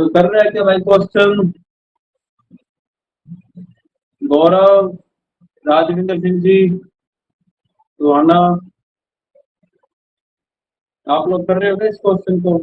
तो कर रहे हैं क्या भाई क्वेश्चन? गौरव, राजविंदर सिंह जी, सुहाना, आप लोग कर रहे हो क्या इस क्वेश्चन को?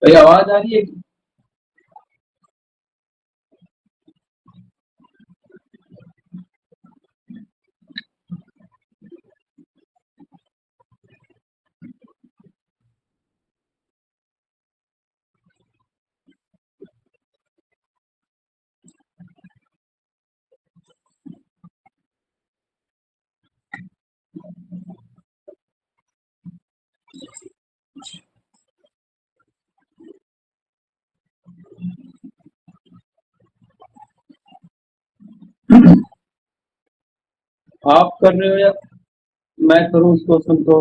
भाई आवाज आ रही है? आप कर रहे हो या मैं करूं इस क्वेश्चन को?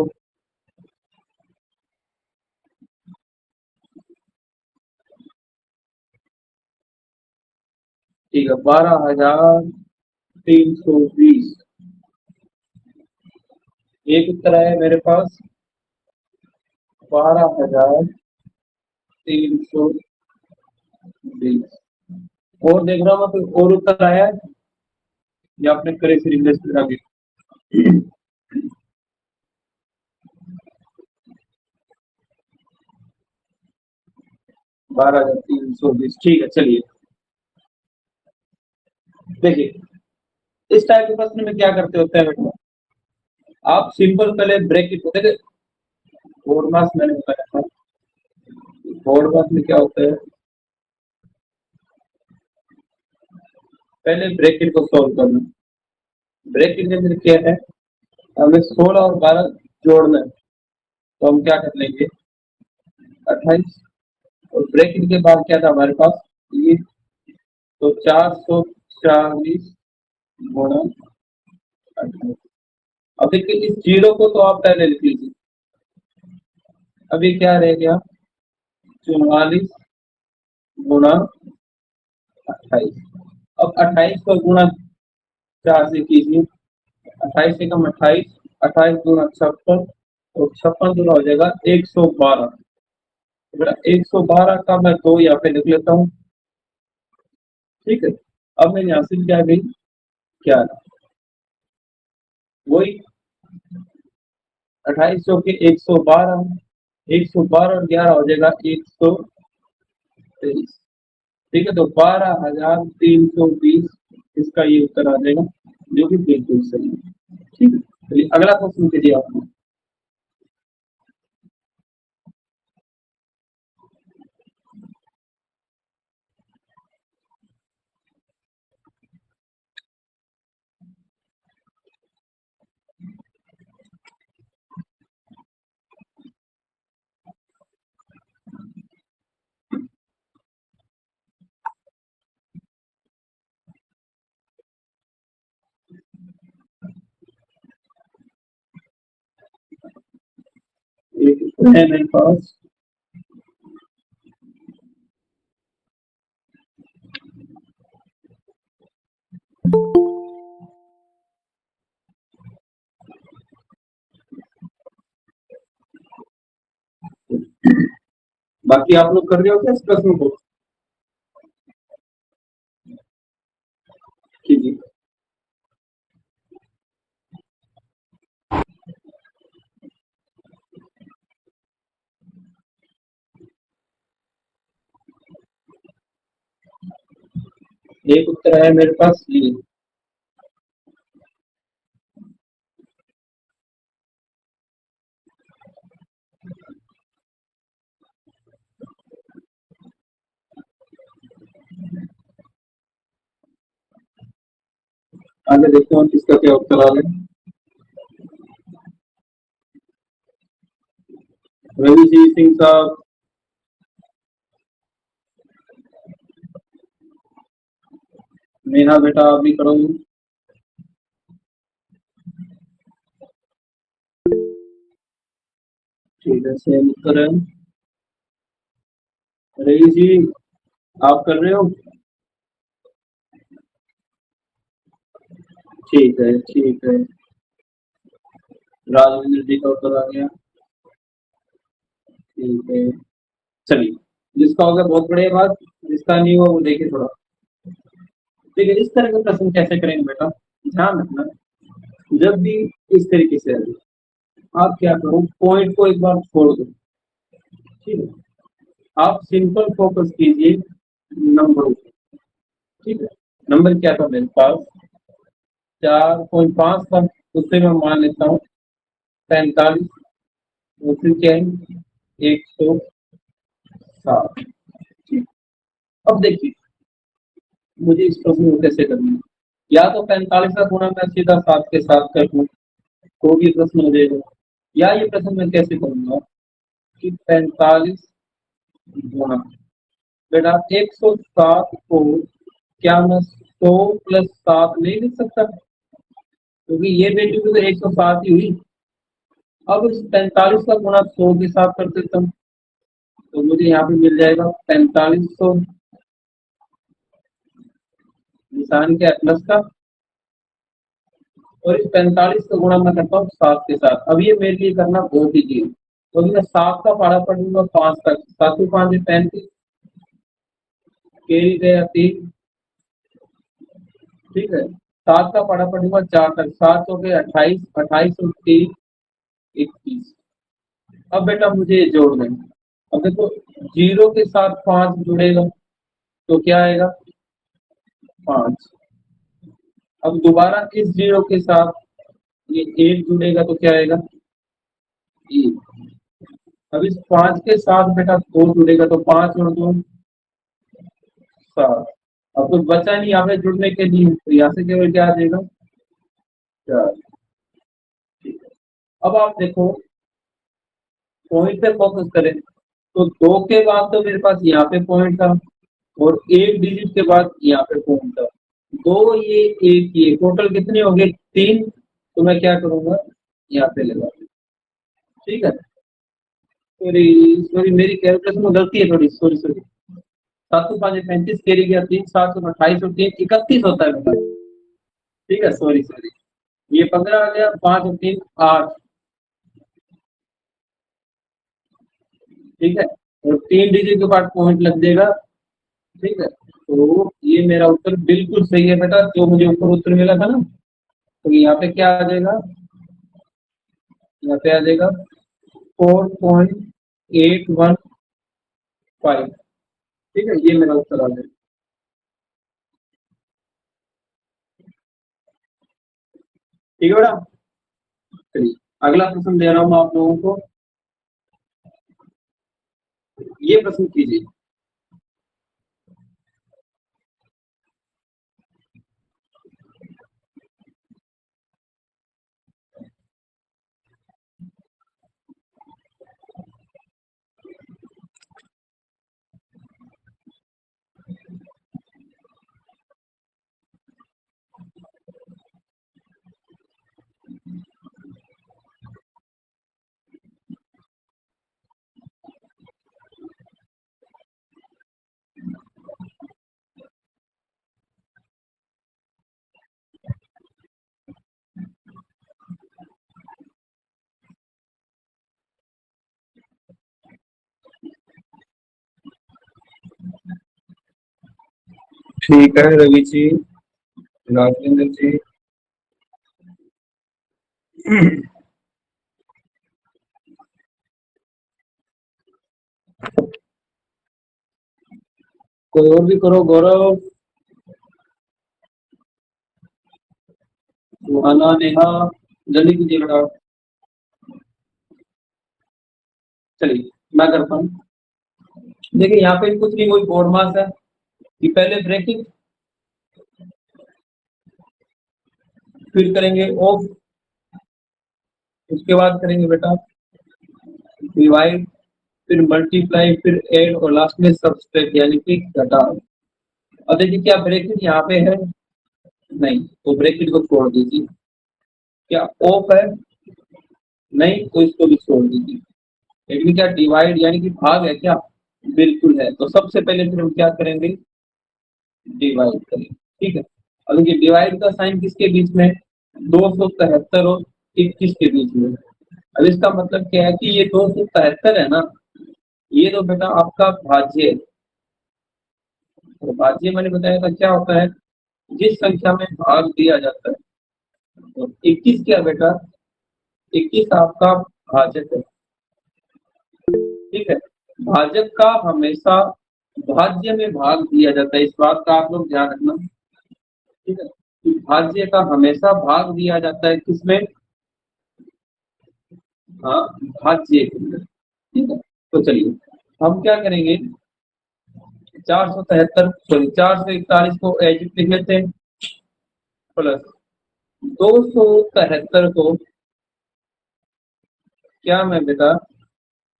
ठीक है, 12,320 एक उत्तर आया मेरे पास। 12,320 और देख रहा हूँ मैं, कोई और उत्तर आया है या आपने करे फिर इंग्लिश में आगे? 12,320, ठीक है। चलिए देखिए, इस टाइप के प्रश्न में क्या करते होते हैं बेटा, आप सिंपल पहले ब्रैकेट होते हैं। बोर्ड मास मैंने बताया था, बोर्ड मास में क्या होता है, पहले ब्रैकेट को सॉल्व करना। ब्रैकेट के अंदर क्या है, हमें 16 और 12 जोड़ना है, तो हम क्या कर लेंगे, 28। और ब्रैकेट के बाद क्या था हमारे पास, ये, तो 440 गुणा 28। अब देखिए इस जीरो को तो आप पहले लिख लीजिए। अभी क्या रह गया, 44 गुणा 28। अब 28 को गुणा 4 से कीजिए, 28 से कम 28, 28 दूना 56, और 56 दूना हो जाएगा 112। 112 का मैं 2 यहाँ पे लिख लेता हूँ, ठीक है। अब मेरी हासिल क्या गई, 11। वही 28 सौ के 112, 112 और 11 हो जाएगा 123, ठीक है। तो 12,320 इसका ये उत्तर आ जाएगा, जो कि बिल्कुल सही है, ठीक है। चलिए अगला क्वेश्चन कीजिए आप। एक उत्तर है मेरे पास, बाकी आप लोग कर रहे हो क्या इस प्रश्न को? कीजिए। एक उत्तर है मेरे पास, ये। आगे देखते हैं किसका क्या उत्तर आ गया। रवि जी सिंह साहब, नेहा बेटा आप भी करो। ठीक है, सेम उत्तर है। रवि जी आप कर रहे हो? ठीक है ठीक है। राजेंद्र जी का उत्तर आ गया। ठीक है, चलिए, जिसका होगा बहुत बढ़िया बात, जिसका नहीं हुआ वो देखिए थोड़ा। देखिए इस तरह का प्रश्न कैसे करेंगे बेटा, ध्यान रखना। जब भी इस तरीके से आए आप क्या करो, पॉइंट को एक बार छोड़ दो। ठीक है, आप सिंपल फोकस कीजिए नंबर। ठीक है, नंबर क्या था मेरे पास, 4.5 था, उससे मैं मान लेता हूँ 45, और फिर क्या है 107। ठीक, अब देखिए मुझे इस प्रश्न को कैसे करना है। या तो 45 का गुणा मैं सीधा 7 के साथ कर दूं तो भी प्रश्न हो जाएगा, या ये प्रश्न मैं कैसे करूंगा कि 45 गुणा, बेटा 107 को क्या मैं 100 प्लस 7 नहीं लिख सकता, क्योंकि ये वैल्यू तो 107 ही हुई। अब इस 45 का गुणा 100 के साथ कर देता हूँ, तो मुझे यहाँ पे मिल जाएगा 4500, निशान क्या है प्लस का, और इस 45 का गुणा मैं करता हूँ 7 के साथ। अब ये मेरे लिए करना बहुत ही इजी, तो मैं 7 का पारा पढ़ूंगा 5 तक, 7 5 35, कैरी गया 3। ठीक है, 7 का पारा पढ़ूंगा 4 तक, 7 हो गए 28, 28 और 3 21। अब बेटा मुझे ये जोड़ना है। अब देखो, जीरो के साथ 5 जुड़ेगा तो क्या आएगा 5। अब दोबारा इस जीरो के साथ ये 1 जुड़ेगा तो क्या आएगा 1। अब इस 5 के साथ बेटा 2 जुड़ेगा तो 5 और 2 7। अब कुछ बचा नहीं यहाँ पे जुड़ने के लिए, तो यहाँ से केवल क्या आ जाएगा 4। अब आप देखो, पॉइंट पे फोकस करें तो 2 के बाद तो मेरे पास यहाँ पे पॉइंट था, और 1 डिजिट के बाद यहाँ पे पॉइंट था। 2 ये 1 ये टोटल कितने हो गए 3, तो मैं क्या करूंगा यहाँ पे लगा। ठीक है, सॉरी सॉरी मेरी कैलकुलेशन में गलती है थोड़ी, सॉरी सॉरी। 7 5 35 कैरी गया 3, 7 और 28 और 3 31 होता है बेटा। ठीक है, सॉरी सॉरी, ये 15 आ गया, 5 और 3 8। ठीक है, और 3 डिजिट के बाद पॉइंट लग जाएगा। ठीक है, तो ये मेरा उत्तर बिल्कुल सही है बेटा, जो मुझे ऊपर उत्तर मिला था ना, तो यहाँ पे क्या आ जाएगा, यहाँ पे आ जाएगा 4.815। ठीक है, ये मेरा उत्तर आ जाएगा। ठीक है बेटा, चलिए अगला प्रश्न दे रहा हूँ आप लोगों को, ये प्रश्न कीजिए। ठीक है रवि जी, राजेंद्र जी, कोई और भी करो, गौरव, सुहाना, नेहा, जल्दी कीजिए बेटा। चलिए मैं करता हूँ। देखिए यहाँ पे कुछ नहीं, कोई बोर्ड मास है, बोर्ड मास है कि पहले ब्रैकेट फिर करेंगे ऑफ, उसके बाद करेंगे बेटा डिवाइड, फिर मल्टीप्लाई, फिर ऐड और लास्ट में सब्सट्रैक्ट यानी कि घटाओ। अब देखिए क्या ब्रैकेट यहाँ पे है? नहीं, तो ब्रैकेट को छोड़ दीजिए। क्या ऑफ है? नहीं, तो इसको भी छोड़ दीजिए। लेकिन क्या डिवाइड यानी कि भाग है क्या? बिल्कुल है। तो सबसे पहले फिर हम क्या करेंगे? डिवाइड करेंगे। ठीक है। अब देखिए डिवाइड का साइन किसके बीच में? 273 और 21 के बीच में। अब इसका मतलब क्या है कि ये 273 है ना, ये तो बेटा आपका भाज्य है। तो भाज्य मैंने बताया था क्या होता है? जिस संख्या में भाग दिया जाता है। तो 21 क्या बेटा? 21 आपका भाजक है। ठीक है। भाजक का हमेशा भाज्य में भाग दिया जाता है, इस बात का आप लोग ध्यान रखना। ठीक है। कि भाज्य का हमेशा भाग दिया जाता है किसमें? हाँ, भाज्य के अंदर। ठीक है। तो चलिए हम क्या करेंगे? 473 सॉरी 441 को एज लिख लेते हैं, प्लस 273 को क्या मैं बेटा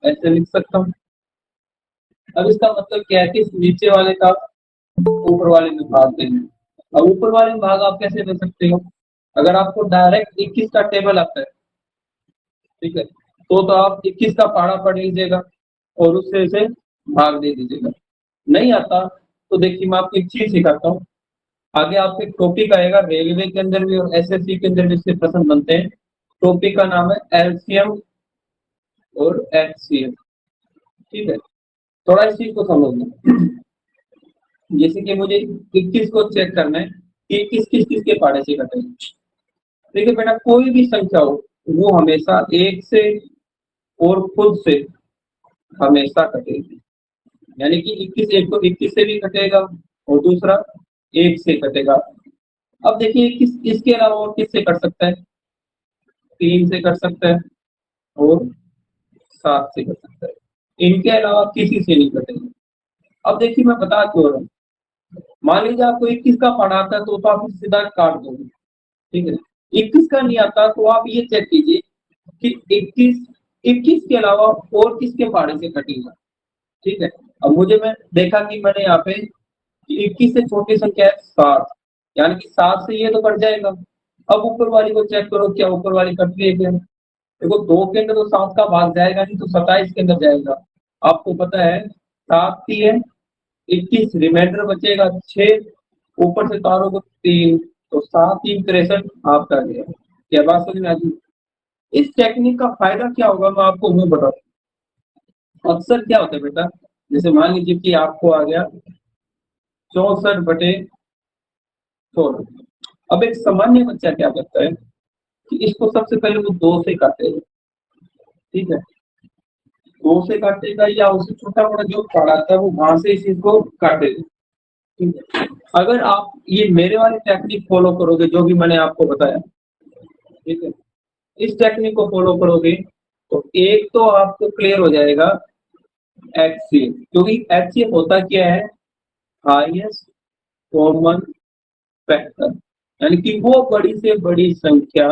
ऐसे लिख सकता हूँ? अब इसका मतलब क्या है कि इस नीचे वाले का ऊपर वाले में भाग देना। अब ऊपर वाले में भाग आप कैसे दे सकते हो? अगर आपको डायरेक्ट 21 का टेबल आता है, ठीक है, तो आप 21 का पारा पढ़ लीजिएगा और उससे इसे भाग दे दीजिएगा। नहीं आता तो देखिए मैं आपको एक चीज सिखाता हूँ। आगे आपको एक टॉपिक आएगा, रेलवे के अंदर भी और एसएससी के अंदर भी इससे प्रश्न बनते हैं। टॉपिक का नाम है एलसीएम और एचसीएम। ठीक है। थोड़ा इस चीज को समझना। जैसे कि मुझे 21 को चेक करना है कि 21 किस किस के पारे से कटेगा। देखिए बेटा कोई भी संख्या हो वो हमेशा एक से और खुद से हमेशा कटेगी। यानी कि 21 एक तो 21 से भी कटेगा और दूसरा एक से कटेगा। अब देखिए किस इसके अलावा और किससे कट सकता है? 3 से कट सकता है और 7 से कट सकता है। इनके अलावा किसी से नहीं कटेगा। अब देखिए मैं बता क्यों रहा हूँ। मान लीजिए आपको 21 का पढ़ा आता है तो आप इसे सीधा काट दोगे। ठीक है। 21 का नहीं आता तो आप ये चेक कीजिए कि 21 के अलावा और किसके पहाड़े से कटेगा। ठीक है। अब मुझे मैं देखा कि मैंने यहाँ पे 21 से छोटी संख्या है 7, यानी कि 7 से ये तो कट जाएगा। अब ऊपर वाली को चेक करो, क्या ऊपर वाली कट रही है क्या? देखो 2 के अंदर तो 7 का भाग जाएगा नहीं, तो 27 के अंदर जाएगा। आपको पता है 7 की है 21, रिमाइंडर बचेगा 6, ऊपर से तारों को 3, तो 7 3 63 आपका गया। क्या बात समझ में आ गई? इस टेक्निक का फायदा क्या होगा मैं आपको वो बताऊं। अक्सर क्या होता है बेटा, जैसे मान लीजिए कि आपको आ गया 64/16। अब एक सामान्य बच्चा क्या करता है कि इसको सबसे पहले वो 2 से काटेगा। ठीक है। 2 से काटेगा या उससे छोटा मोटा जो पढ़ाता है वो वहां से इस चीज को काटेगा। ठीक है। अगर आप ये मेरे वाली टेक्निक फॉलो करोगे जो भी मैंने आपको बताया, ठीक है, इस टेक्निक को फॉलो करोगे तो एक तो आपको क्लियर हो जाएगा एचसीएफ, क्योंकि एचसीएफ होता क्या है? हाईएस्ट कॉमन फैक्टर, यानी कि वो बड़ी से बड़ी संख्या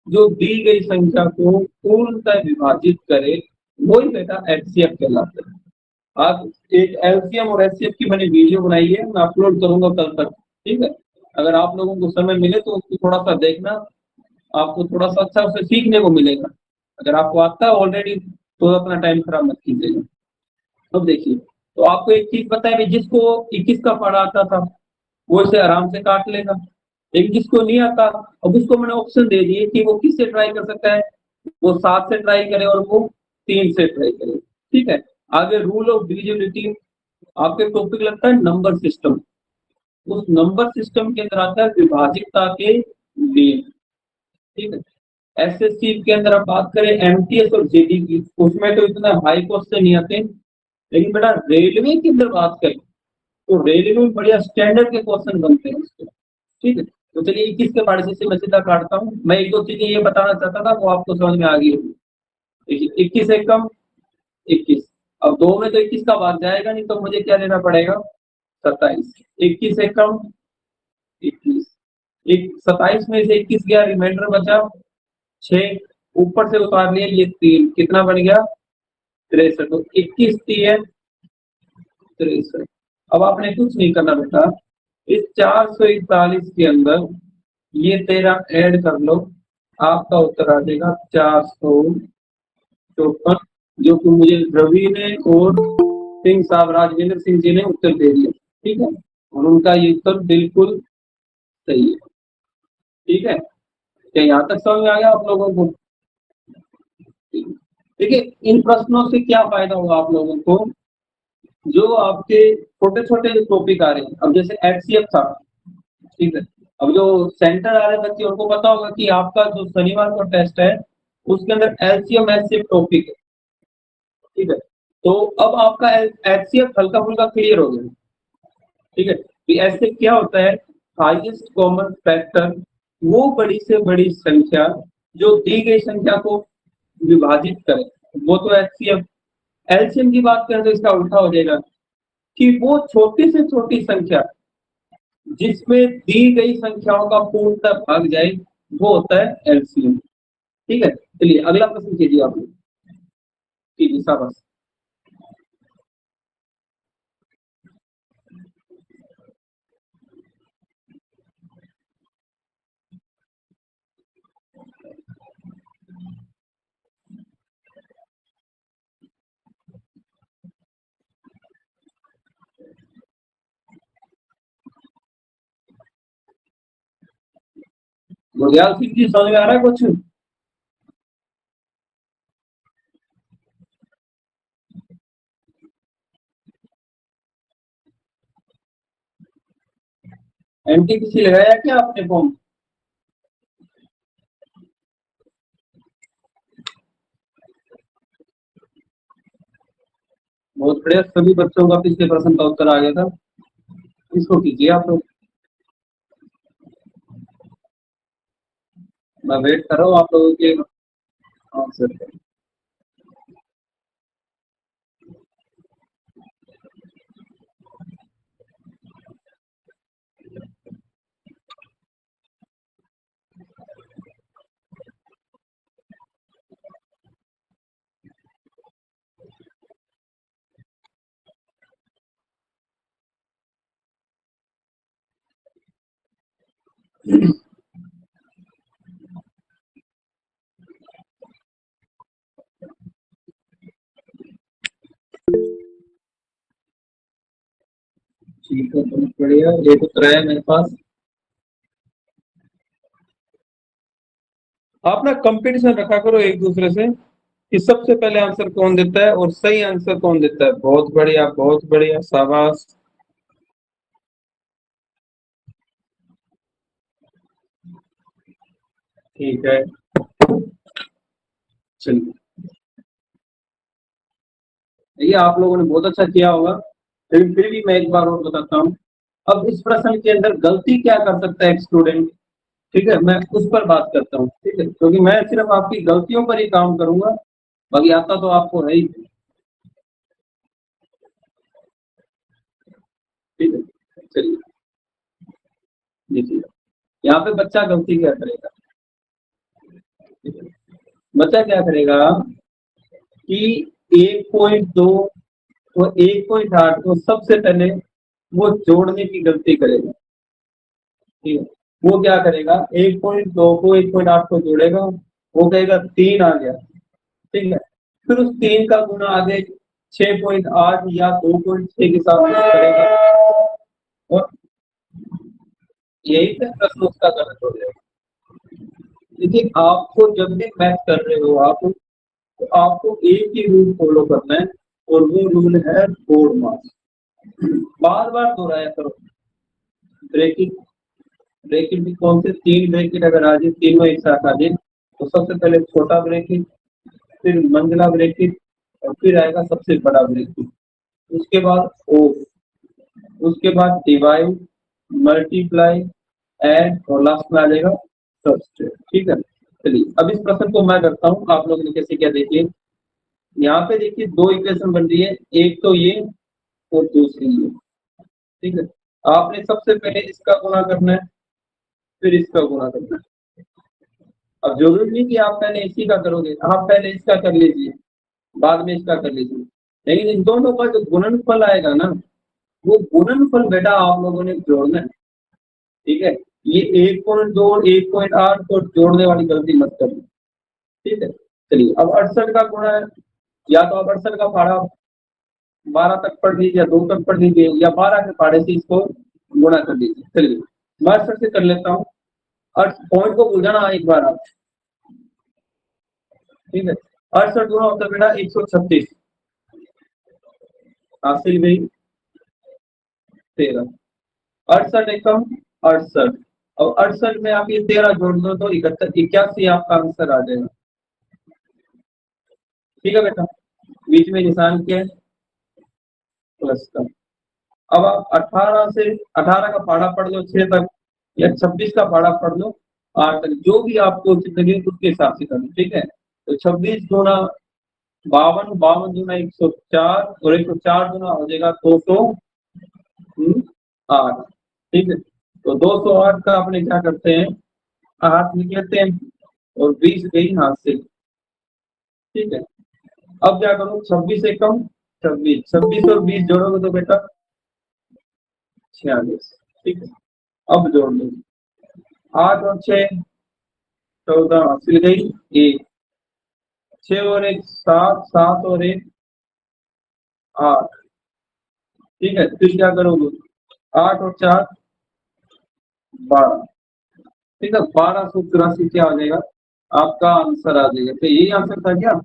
जो दी गई संख्या को पूर्णतः विभाजित करे, वही बेटा एचसीएफ कहलाता है। आप एक एलसीएम और एचसीएफ की मैंने वीडियो बनाई है, मैं अपलोड करूंगा कल तक। ठीक है। अगर आप लोगों को समय मिले तो उसको थोड़ा सा देखना, आपको थोड़ा सा अच्छा उससे सीखने को मिलेगा। अगर आपको आता है ऑलरेडी तो अपना टाइम खराब मत कीजिएगा। अब देखिए, तो आपको एक चीज पता है, जिसको 21 का पढ़ा आता था वो इसे आराम से काट लेगा, लेकिन जिसको नहीं आता अब उसको मैंने ऑप्शन दे दिए कि वो किससे ट्राई कर सकता है? वो 7 से ट्राई करे और वो 3 से ट्राई करे। ठीक है। आगे रूल ऑफ डिविजिबिलिटी, आपके टॉपिक लगता है नंबर सिस्टम। उस नंबर सिस्टम के अंदर आता है विभाजितता के नियम। ठीक है। एसएससी के अंदर आप बात करें एमटीएस और जेडी की, उसमें तो इतना हाई क्वेश्चन नहीं आते, लेकिन बेटा रेलवे के अंदर बात करें तो रेलवे में बढ़िया स्टैंडर्ड के क्वेश्चन बनते हैं उसके। ठीक है। तो चलिए 21 के बारे से मैं सीधा काटता हूँ। मैं एक दो चीजें ये बताना चाहता था वो आपको समझ में आ गई होगी। देखिए 21 से कम 21, अब 2 में तो 21 का भाग जाएगा नहीं, तो मुझे क्या लेना पड़ेगा? 27। 21 से कम 21, एक 27 में से 21 गया, रिमाइंडर बचा 6, ऊपर से उतार लिया ये 3, कितना बन गया 63। तो 21 है 63। अब आपने कुछ नहीं करना बेटा, इस 441 के अंदर ये तेरा ऐड कर लो, आपका उत्तर आ जाएगा 454, जो कि मुझे रवि ने और सिंह साहब राजविंद्र सिंह जी ने उत्तर दे दिया। ठीक है, और उनका ये उत्तर बिल्कुल सही है। ठीक है, क्या यहाँ तक समझ में आ गया आप लोगों को? देखिए इन प्रश्नों से क्या फायदा होगा आप लोगों को, जो आपके छोटे छोटे टॉपिक आ रहे हैं, अब जैसे एचसीएफ था, ठीक है, अब जो सेंटर आ रहे बच्चे उनको पता होगा कि आपका जो शनिवार का टेस्ट है उसके अंदर एलसीएम एचसीएफ टॉपिक है। ठीक है, तो अब आपका एचसीएफ हल्का फुल्का क्लियर हो गया। ठीक है, कि ऐसे क्या होता है, हाईएस्ट कॉमन फैक्टर वो बड़ी से बड़ी संख्या जो दी गई संख्या को विभाजित करे, वो तो एचसीएफ। एलसीएम की बात करें तो इसका उल्टा हो जाएगा कि वो छोटी से छोटी संख्या जिसमें दी गई संख्याओं का पूर्णतः भाग जाए, वो होता है एलसीएम। ठीक है, चलिए अगला प्रश्न कीजिए आप लोग। कीजिए, शाबाश। गुरदयाल सिंह जी समझ में आ रहा है कुछ? एनटीपीसी लगाया क्या आपने फॉर्म? बहुत बढ़िया, सभी बच्चों का पिछले प्रश्न का उत्तर आ गया था। इसको कीजिए आप लोग, मैं वेट कर रहा हूँ आप लोगों के आंसर का। ठीक है, बहुत बढ़िया, एक उत्तर है मेरे पास। आप ना कंपटीशन रखा करो एक दूसरे से कि सबसे पहले आंसर कौन देता है और सही आंसर कौन देता है। बहुत बढ़िया, बहुत बढ़िया, शाबाश। ठीक है, चलिए, ये आप लोगों ने बहुत अच्छा किया होगा, लेकिन फिर भी मैं एक बार और बताता हूँ। अब इस प्रश्न के अंदर गलती क्या कर सकता है एक स्टूडेंट, ठीक है, मैं उस पर बात करता हूँ। ठीक है, क्योंकि मैं सिर्फ आपकी गलतियों पर ही काम करूंगा, बाकी आता तो आपको है ही। ठीक है, चलिए देखिए, यहाँ पे बच्चा गलती क्या करेगा। ठीक है? बच्चा क्या करेगा कि 1.2 और 1.8 को सबसे पहले वो जोड़ने की गलती करेगा। ठीक है, वो क्या करेगा, 1.2 को 1.8 को जोड़ेगा, वो कहेगा 3 आ गया। ठीक है, फिर उस 3 का गुना आगे 6.8 या 2.6 के साथ करेगा, और यही पे प्रश्न उसका गलत हो जाएगा। देखिए आपको जब भी मैथ कर रहे हो आप, तो आपको एक ही रूल फॉलो करना है, और वो रूल है 4 मार्क्स। बार बार दोहराया करो। ब्रेकिंग, ब्रेकिंग भी कौन से 3 ब्रेकिंग अगर आ जाए, तीनों एक साथ आ जाए, तो सबसे पहले छोटा ब्रेकिंग, फिर मंझला ब्रेकिंग, और फिर आएगा सबसे बड़ा ब्रेकिंग, उसके बाद ओफ, उसके बाद डिवाइड, मल्टीप्लाई, ऐड, और लास्ट में आ जाएगा सब्सट्रैक्ट। ठीक है, चलिए अब इस प्रश्न को मैं करता हूँ, आप लोग ने कैसे क्या देखिए। यहाँ पे देखिए दो इक्वेशन बन रही है, एक तो ये और दूसरी ये। ठीक है, आपने सबसे पहले इसका गुणा करना है, फिर इसका गुणा करना। अब जरूरी नहीं कि आप पहले इसी का करोगे, आप पहले इसका कर लीजिए, बाद में इसका कर लीजिए, लेकिन इन दोनों का जो गुणनफल आएगा ना, वो गुणनफल बेटा आप लोगों ने जोड़ना है। ठीक है, ये 1.2 1.8 को जोड़ने वाली गलती मत करना। ठीक है, चलिए अब 68 का गुणा है, या तो आप 68 का फाड़ा 12 तक पढ़ लीजिए या 2 तक पढ़ लीजिए, या 12 के फाड़े से इसको गुणा कर लीजिए। चलिए मैं 68 से कर लेता हूँ, और पॉइंट को भूल जाना एक बार आप। ठीक है, 68 गुणा होता है बेटा 136, हासिल गई 13, 68 एकम 68। अब 68 में आप ये 13 जोड़ दो तो 71 81 आपका आंसर आ जाएगा। ठीक है बेटा, बीच में निशान क्या है, प्लस का। अब आप 18 से 18 का पहाड़ा पढ़ लो 6 तक, या 26 का पहाड़ा पढ़ लो 8 तक, जो भी आपको उचित लगे उसके हिसाब से कर लो। ठीक है, तो 26 गुना 52, 52 गुना 104, और 104 गुना हो जाएगा 208। ठीक है, तो 208 का अपने क्या करते हैं, हाथ लिख लेते हैं, और 20 गई हाथ से। ठीक है, अब क्या करो, 26 से कम 26, 26 और 20 जोड़ोगे तो बेटा 46। ठीक है, अब जोड़ लो, 8 और 6 14, हासिल गई 1, 6 और 1 7, 7 और 1 8। ठीक है, फिर क्या करोगे, 8 और 4 12। ठीक है, 1284 क्या आ जाएगा, आपका आंसर आ जाएगा। तो यही आंसर था क्या।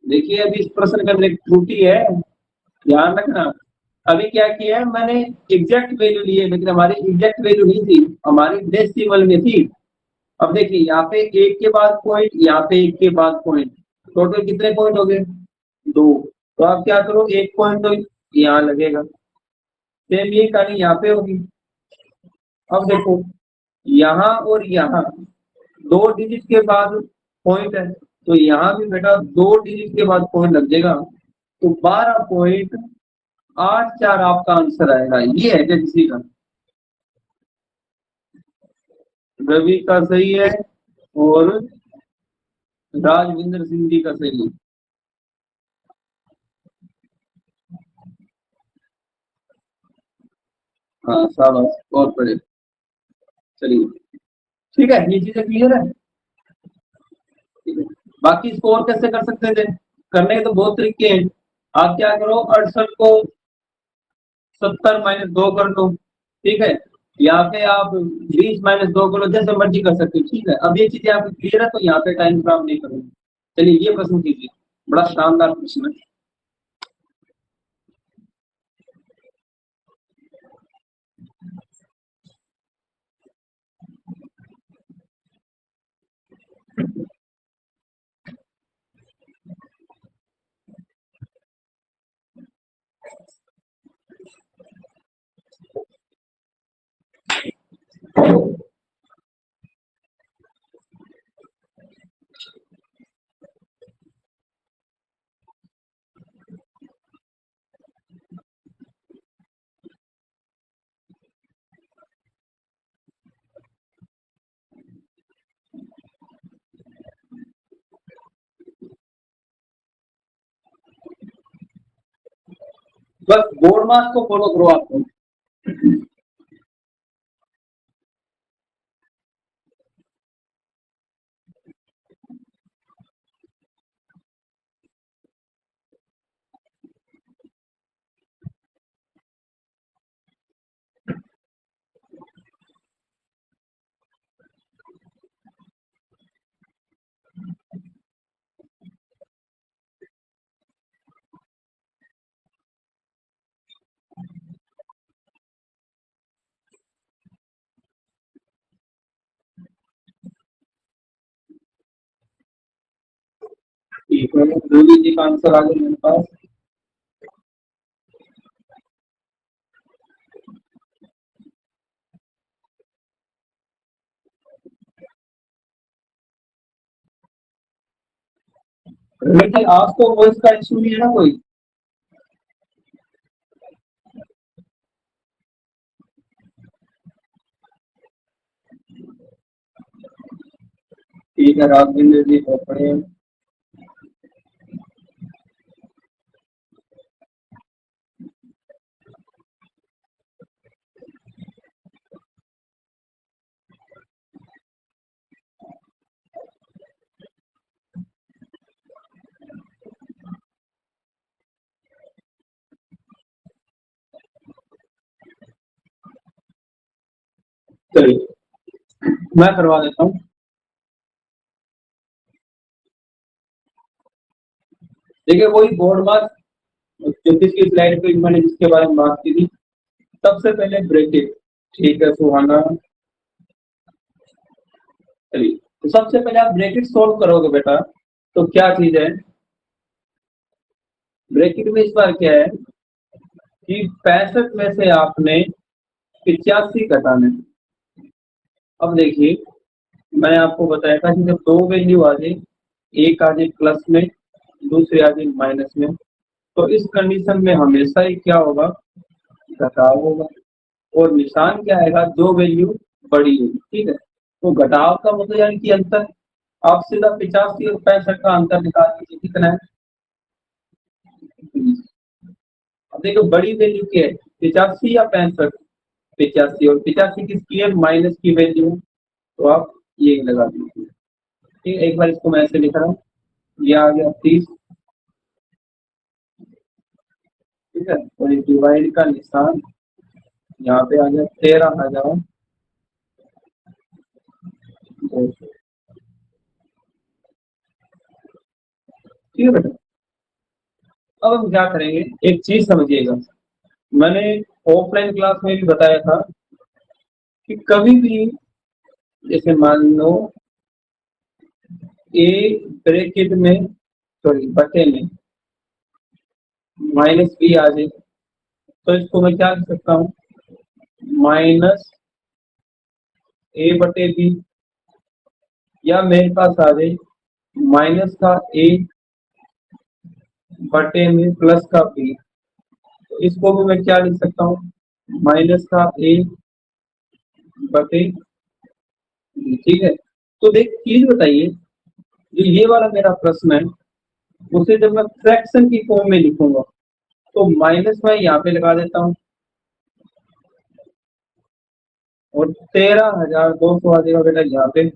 देखिए अभी इस प्रश्न के अंदर एक त्रुटि है, ध्यान रखना। अभी क्या किया है मैंने, एग्जैक्ट वैल्यू ली है, लेकिन हमारी एग्जैक्ट वैल्यू नहीं थी, हमारी डेसिमल में थी। अब देखिए यहाँ पे एक के बाद पॉइंट, यहाँ पे एक के बाद पॉइंट, टोटल कितने पॉइंट हो गए, 2। तो आप क्या करो, एक पॉइंट तो यहाँ लगेगा, सेम ये कहानी यहाँ पे होगी। अब देखो, यहाँ और यहाँ 2 डिजिट के बाद पॉइंट है, तो यहाँ भी बेटा 2 डिजिट के बाद पॉइंट लग जाएगा, तो 12.84 आपका आंसर आएगा। ये है क्या किसी का, रवि का सही है, और राजविंदर सिंह जी का सही है। हाँ शाबाश, बहुत बड़े। चलिए ठीक है, ये चीजें क्लियर है। ठीक है, बाकी स्कोर कैसे कर सकते थे, करने के तो बहुत तरीके हैं। आप क्या करो, 68 को 70 - 2 कर दो। ठीक है, यहाँ पे आप 20 - 2 करो, जैसे मर्जी कर सकते हो। ठीक है, अब ये चीजें आपको क्लियर है, तो यहाँ पे टाइम खराब नहीं करोगे। चलिए ये प्रश्न कीजिए, बड़ा शानदार प्रश्न है। बस बोर्ड मार्क्स को फॉलो करो आपको। ठीक है, रवि जी का आंसर आ गया मेरे पास। रवि जी आज तो वॉइस का इशू नहीं है ना कोई। ठीक है, राघवेंद्र जी पढ़े। चलिए मैं करवा देता हूँ। देखिए वही बोर्ड मार्क 24 की स्लाइड पे मैंने जिसके बारे में बात की थी। सबसे पहले ब्रैकेट, ठीक है सुहाना। चलिए तो सबसे पहले आप ब्रैकेट सोल्व करोगे बेटा, तो क्या चीज है ब्रैकेट में इस बार क्या है कि 65 में से आपने 85 घटाना है। अब देखिए मैंने आपको बताया था कि जब दो वैल्यू आ जाए, एक आ जाए प्लस में, दूसरी आ जाए माइनस में, तो इस कंडीशन में हमेशा ही क्या होगा, घटाव होगा। और निशान क्या आएगा, दो वैल्यू बड़ी होगी। ठीक है, तो घटाव का मतलब यानी कि अंतर। आप सीधा 85 और 65 का अंतर निकाल लीजिए, कितना है 20। अब देखो बड़ी वैल्यू क्या है, 85 या 65। 85, और 85 किसकी है, माइनस की वैल्यू, तो आप ये लगा दीजिए। ठीक है, एक बार इसको मैं ऐसे लिख रहा हूँ, ये आ गया 30। ठीक है, और डिवाइड का निशान यहाँ पे आ गया 13,200। ठीक है बेटा, अब हम क्या करेंगे, एक चीज समझिएगा। मैंने ऑफलाइन क्लास में भी बताया था कि कभी भी जैसे मान लो ए ब्रैकेट में, सॉरी बटे में माइनस बी आ जाए, तो इसको मैं क्या लिख सकता हूँ, माइनस ए बटे बी, या मेरे पास आ जाए माइनस का ए बटे में प्लस का बी, तो इसको भी मैं क्या लिख सकता हूँ, माइनस का ए बटे बी। ठीक है, तो देख चीज बताइए, जो ये वाला मेरा प्रश्न है उसे जब मैं फ्रैक्शन की फॉर्म में लिखूंगा, तो माइनस में यहाँ पे लगा देता हूँ, और 13,200 आ जाएगा बेटा यहाँ पे,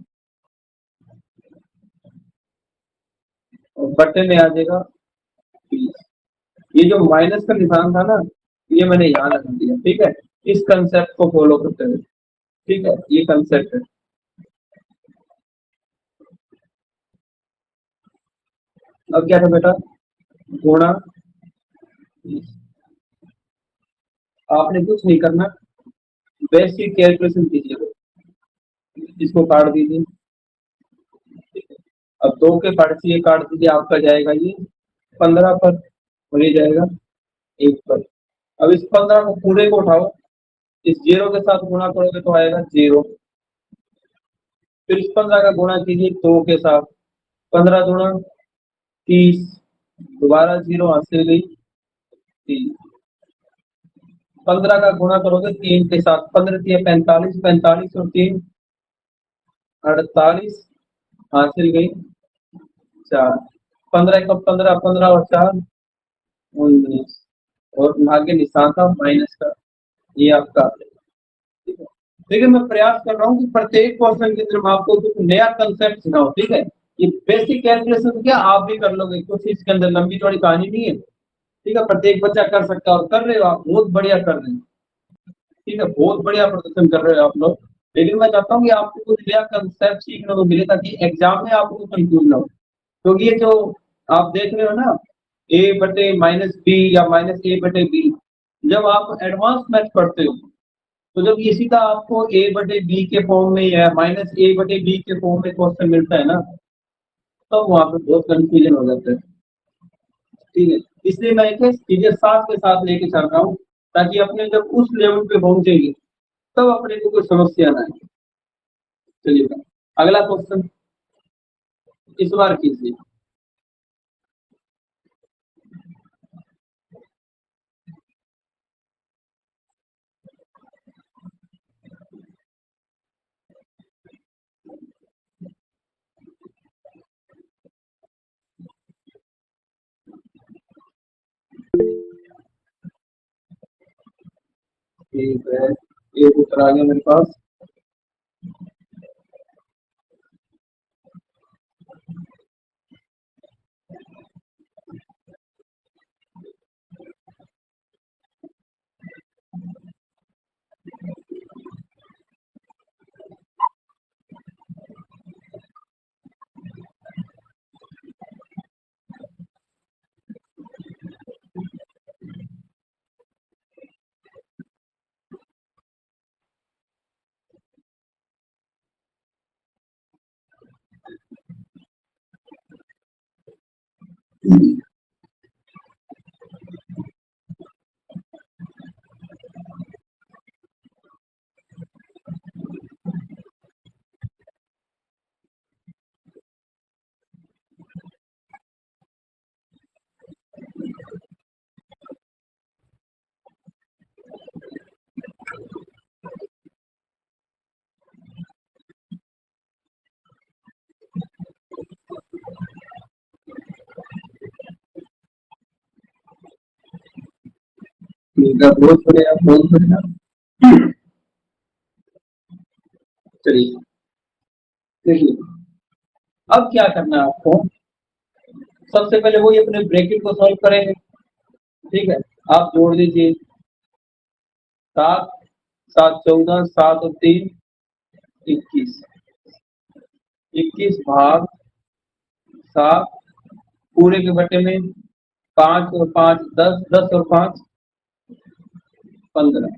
और बटे में आ जाएगा 20। ये जो माइनस का निशान था ना, ये मैंने यहाँ लगा दिया। ठीक है, इस कंसेप्ट को फॉलो करते हुए। ठीक है, ये कंसेप्ट है। अब क्या था बेटा, गुणा, आपने कुछ नहीं करना, बेसिक कैलकुलेशन कीजिए, इसको काट दीजिए। अब 2 के पार्ट से ये काट दीजिए, आपका जाएगा ये 15 पर, और ये जाएगा 1 पर। अब इस 15 को पूरे को उठाओ, इस 0 के साथ गुणा करोगे तो आएगा 0। फिर इस 15 का गुणा कीजिए 2 के साथ, 15 गुणा 30, दोबारा 0 हासिल गई 30। 15 का गुणा करोगे 3 के साथ, 15 3 45, 45 और 3 48, हासिल गई 4। 15 का 15, 15 और 4 19, और आगे निशान था माइनस का, ये आपका। ठीक है, देखिए मैं प्रयास कर रहा हूँ कि प्रत्येक क्वेश्चन के अंदर मैं आपको कुछ नया कंसेप्ट सिखाऊं। ठीक है, ये बेसिक कैलकुलेशन क्या आप भी कर लोगे, कुछ इसके अंदर लंबी चौड़ी कहानी नहीं है। ठीक है, प्रत्येक बच्चा कर सकता है, और कर रहे हो आप, बहुत बढ़िया कर रहे हैं। ठीक है, बहुत बढ़िया प्रदर्शन कर रहे हो आप लोग। लेकिन मैं चाहता हूँ कि आपको कुछ नया कंसेप्ट सीखने को मिले, ताकि एग्जाम में आपको कंफ्यूज ना हो। क्योंकि ये जो आप देख रहे हो ना, ए बटे माइनस बी या माइनस ए बटे बी, जब आप एडवांस मैथ पढ़ते हो, तो जब ये सीधा आपको ए बटे बी के फॉर्म में या माइनस ए बटे बी के फॉर्म में क्वेश्चन मिलता है ना, तब तो वहां पे बहुत कंफ्यूजन हो जाता है। ठीक है, इसलिए मैं एक चीजें साथ के साथ लेके चल रहा हूँ, ताकि अपने जब उस लेवल पे पहुंचेंगे तब अपने को कोई समस्या ना आए। चलिए अगला क्वेश्चन इस बार कीजिए। ठीक है, एक उत्तर आ गया मेरे पास। ठीक है, बहुत बढ़िया, बहुत बढ़िया। चलिए, देखिए, अब क्या करना है आपको। सबसे पहले वही अपने ब्रैकेट को सॉल्व करेंगे। ठीक है, आप जोड़ दीजिए 7, 7 14, 7 और 3 21, 21 भाग 7, पूरे के बटे में 5 और 5 10, 10 और 5 15,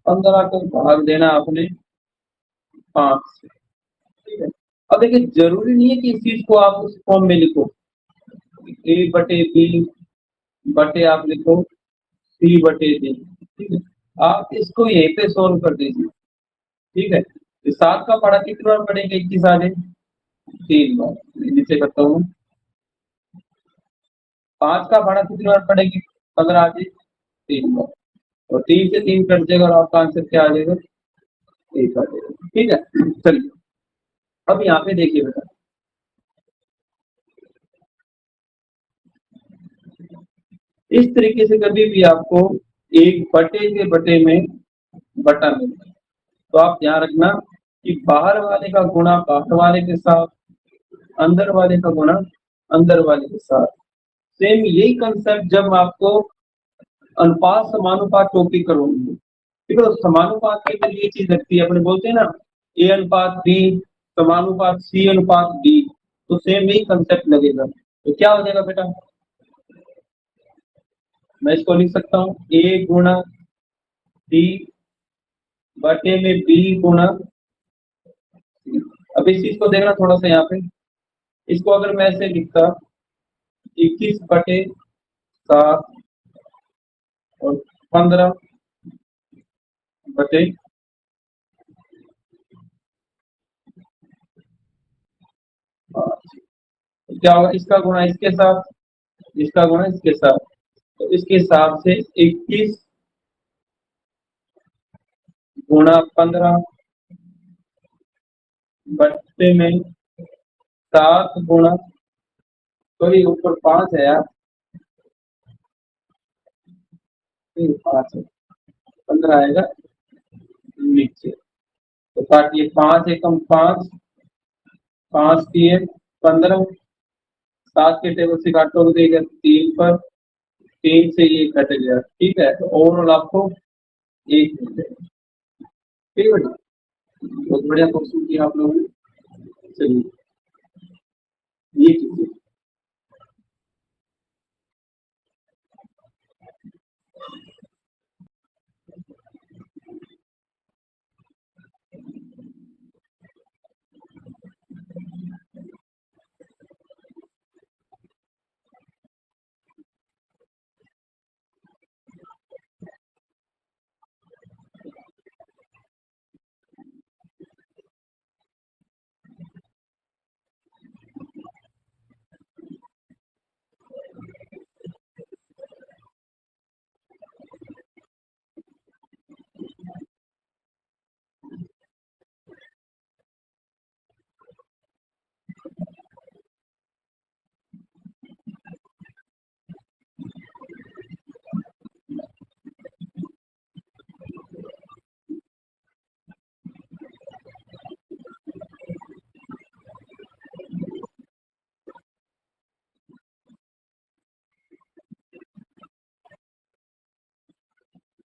15 को भाग देना आपने 5 से। ठीक है, अब देखिए, जरूरी नहीं है कि इस चीज को आप उस फॉर्म में लिखो, ए बटे बी बटे आप लिखो सी बटे डी। ठीक है, आप इसको यहीं पे सोल्व कर दीजिए। ठीक है, तो 7 का पढ़ा कितनी बार पढ़ेंगे, 21 आ जाए 3 बार, नीचे करता हूँ। 5 का भाड़ा कितनी बार पड़ेगी, 15 आ जाए 3 बार, और 3 से 3 कट जाएगा और आपका आंसर क्या आ जाएगा, 1 आ जाएगा। ठीक है, चलिए, अब यहाँ पे देखिए बेटा, इस तरीके से कभी भी आपको एक बटे के बटे में बटा मिलता है, तो आप ध्यान रखना कि बाहर वाले का गुणा बाहर वाले के साथ, अंदर वाले का गुणा अंदर वाले के साथ। सेम यही कंसेप्ट जब आपको अनुपात समानुपात टॉपिक करोगे, ठीक है, तो समानुपात के अंदर ये चीज लगती है, अपने बोलते हैं ना, ए अनुपात बी समानुपात सी अनुपात डी, तो सेम यही कंसेप्ट लगेगा। तो क्या हो जाएगा बेटा, मैं इसको लिख सकता हूँ ए गुणा डी बटे में बी गुणा। अब इस चीज को देखना थोड़ा सा यहाँ पे, इसको अगर मैं ऐसे लिखता 21 बटे 7 और 15 बटे 5, तो क्या होगा, इसका गुणा इसके साथ, इसका गुणा इसके साथ, तो इसके हिसाब से 21 गुणा 15 बट्टे में 7 गुणा, सॉरी ऊपर 5 है यार, 5 है, 15 आएगा नीचे, तो काटिए 5 एकम 5, 5 दिए 15, 7 के टेबल से काटोगे देगा 3 पर, 3 से ये कट गया। ठीक है, तो ओवरऑल आपको 1 मिल जाएगा। ठीक है बेटा, बहुत बढ़िया क्वेश्चन किया आप लोगों ने। चलिए, ये कीजिए,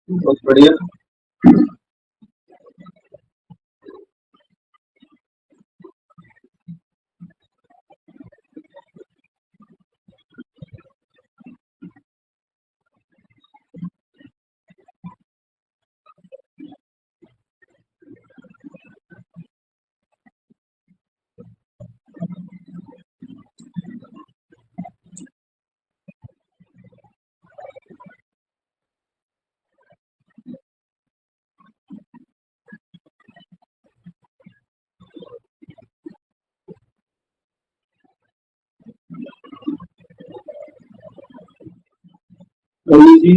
बहुत बढ़िया। रवि जी,